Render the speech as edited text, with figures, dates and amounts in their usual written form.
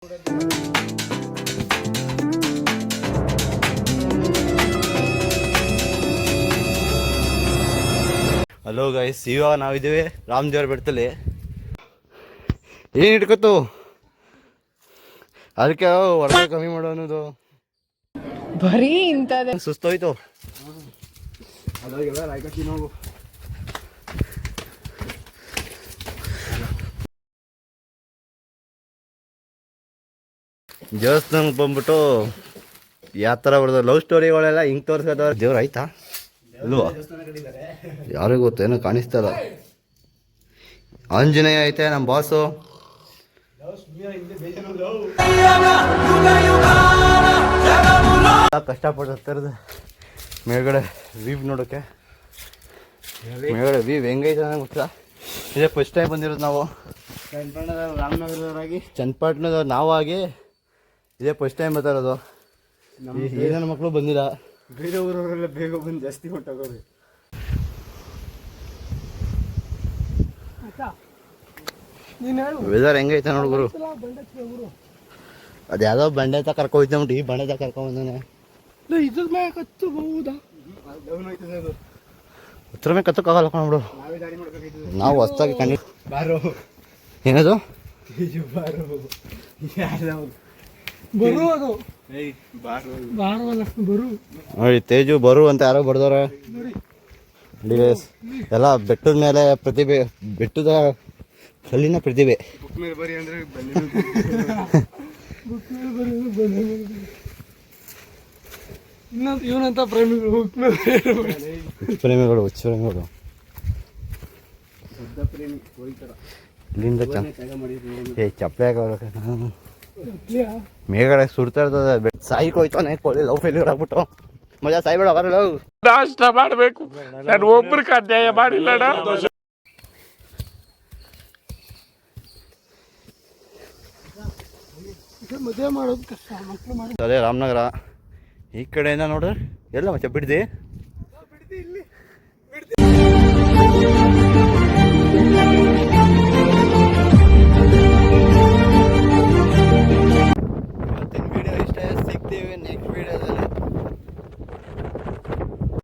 Hello guys, ಇವಾಗ ನಾವಿದ್ದೀವಿ ರಾಮದೇವ್ರ ಬೆಟ್ಟದಲ್ಲಿ. ಏನು ಇಟ್ಕೊತು ಅದಕ್ಕೆ ಹೊರಗೆ ಕಮ್ಮಿ ಮಾಡೋ ಅನ್ನೋದು ಬರೀ ಇಂಥದ್ದೇ ಸುಸ್ತೋಯ್ತು. ದೇವಸ್ಥಾನಕ್ಕೆ ಬಂದ್ಬಿಟ್ಟು ಯಾವ ಥರ ಬರೋದು ಲವ್ ಸ್ಟೋರಿಗಳೆಲ್ಲ ಹಿಂಗೆ ತೋರಿಸ್ಕೊತ ದೇವ್ರು ಆಯ್ತಾ ಅಲ್ವಾ? ಯಾರಿಗೂ ಗೊತ್ತು, ಏನೋ ಕಾಣಿಸ್ತಲ್ಲ. ಆಂಜನೇಯ ಐತೆ ನಮ್ಮ ಬಾಸು. ಕಷ್ಟಪಟ್ಟು ಮೇಲ್ಗಡೆ ವೀವ್ ನೋಡೋಕ್ಕೆ. ಮೇಲ್ಗಡೆ ವೀವ್ ಹೆಂಗೈತೆ ನನಗೆ ಗೊತ್ತಿಲ್ಲ. ಇದೇ ಫಸ್ಟ್ ಟೈಮ್ ಬಂದಿರೋದು ನಾವು ರಾಮನಗರದವರಾಗಿ, ಚನ್ನಪಟ್ಟಣದವ್ರು ನಾವು ಆಗಿ ಇದೇ ಫಸ್ಟ್ ಟೈಮ್ ಬರ್ತಾ ಇರೋದು. ನನ್ನ ಮಕ್ಕಳು ಬಂದಿಲ್ಲ, ಬೇರೆ ಊರವರೆಲ್ಲ ಬೇಗ ಬಂದು ಜಾಸ್ತಿ ಹೊಟ್ಟೋಗೋರು. ವೆದರ್ ಹೆಂಗೈತೆ ನೋಡ್ಗುರು. ಅದು ಯಾವುದೋ ಬಂಡೆ ತ ಕರ್ಕೊಂಡ್ ಹೋಯ್ತು, ಈ ಬಂಡೆ ತ ಕರ್ಕೊಂಡ್ಬಂದಾನೆ. ಹತ್ರ ಮೇಲೆ ಕತ್ತಕ್ಕಾಗಲ್ಲ ಕಣ್ಬಿಡು. ನಾವು ಹೊಸ್ದಾಗಿ ಕಂಡು ಏನದು ನೋಡಿ, ತೇಜು ಬರು ಅಂತ ಯಾರೋ ಬರ್ದವ್ರೆ. ಎಲ್ಲ ಬೆಟ್ಟದ ಮೇಲೆ ಪ್ರತಿಭೆ, ಬೆಟ್ಟದ ಕಲ್ಲಿನ ಪ್ರತಿಭೆ. ಇವನಂತ ಪ್ರೇಮಿಗಳು, ಪ್ರೇಮಿಗಳು, ಹುಚ್ಚ ಪ್ರೇಮಿಗಳು. ಇಲ್ಲಿಂದ ಚಪ್ಪಲಿ ಹಾಕ ಮೇಗಡೆ ಸುಡ್ತಾ ಇರ್ತದೆ. ಸಾಯಿಗೆ ಹೋಯ್ತಾನೆ ಕೋಳಿ ಲವ್ ಫೇಲ್ಯೂರ್ ಆಗ್ಬಿಟ್ಟು. ಮಜಾ ಸಾಯ್ಬೇಡ, ಬರಲ್ಲ ನಾಷ್ಟ ಮಾಡಬೇಕು. ನಾನು ಒಬ್ರಿಗೆ ಅನ್ಯಾಯ ಮಾಡಿಲ್ಲ. ಮದುವೆ ಮಾಡೋದು ಕಷ್ಟ, ಮಕ್ಕಳು ಮಾಡಿ. ಅದೇ ರಾಮನಗರ ಈ ಕಡೆಯಿಂದ ನೋಡ್ರೆ ಎಲ್ಲ ಮತ್ತೆ ಬಿಡ್ದಿ. ಇಲ್ಲಿ